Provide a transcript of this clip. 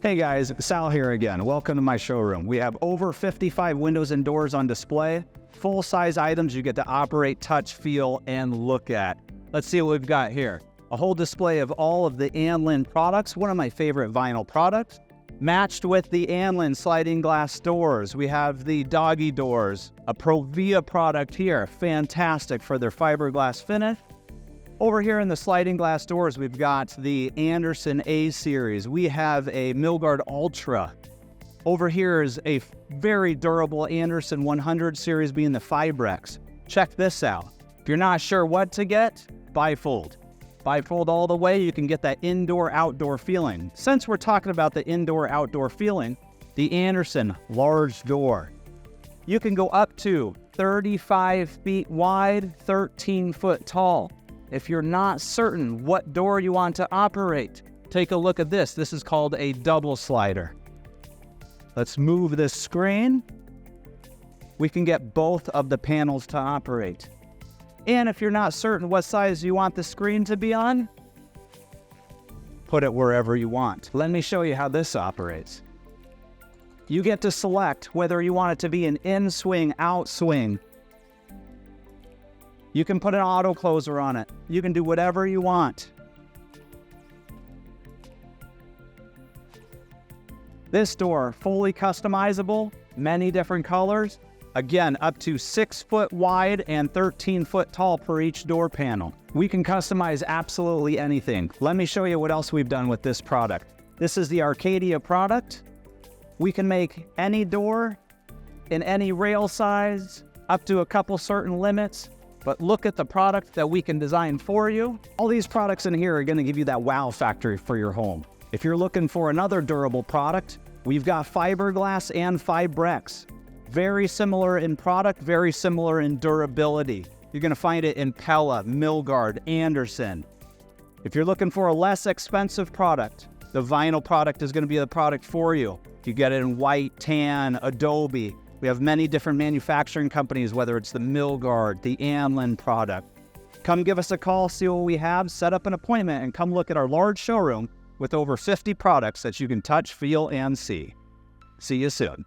Hey guys, Sal here again. Welcome to my showroom. We have over 55 windows and doors on display. Full-size items you get to operate, touch, feel, and look at. Let's see what we've got here. A whole display of all of the Anlin products, one of my favorite vinyl products. Matched with the Anlin sliding glass doors, we have the doggy doors. A Provia product here, fantastic for their fiberglass finish. Over here in the sliding glass doors, we've got the Andersen A series. We have a Milgard Ultra. Over here is a very durable Andersen 100 series being the Fibrex. Check this out. If you're not sure what to get, bifold. Bifold all the way, you can get that indoor-outdoor feeling. Since we're talking about the indoor-outdoor feeling, the Andersen large door. You can go up to 35 feet wide, 13 foot tall. If you're not certain what door you want to operate, take a look at this. This is called a double slider. Let's move this screen. We can get both of the panels to operate. And if you're not certain what size you want the screen to be on, put it wherever you want. Let me show you how this operates. You get to select whether you want it to be an in-swing, out-swing. You can put an auto closer on it. You can do whatever you want. This door, fully customizable, many different colors. Again, up to 6 foot wide and 13 foot tall per each door panel. We can customize absolutely anything. Let me show you what else we've done with this product. This is the Arcadia product. We can make any door in any rail size, up to a couple certain limits. But look at the product that we can design for you. All these products in here are gonna give you that wow factor for your home. If you're looking for another durable product, we've got fiberglass and Fibrex. Very similar in product, very similar in durability. You're gonna find it in Pella, Milgard, Andersen. If you're looking for a less expensive product, the vinyl product is gonna be the product for you. You get it in white, tan, Adobe. We have many different manufacturing companies, whether it's the Milgard, the Anlin product. Come give us a call, see what we have, set up an appointment, and come look at our large showroom with over 50 products that you can touch, feel, and see. See you soon.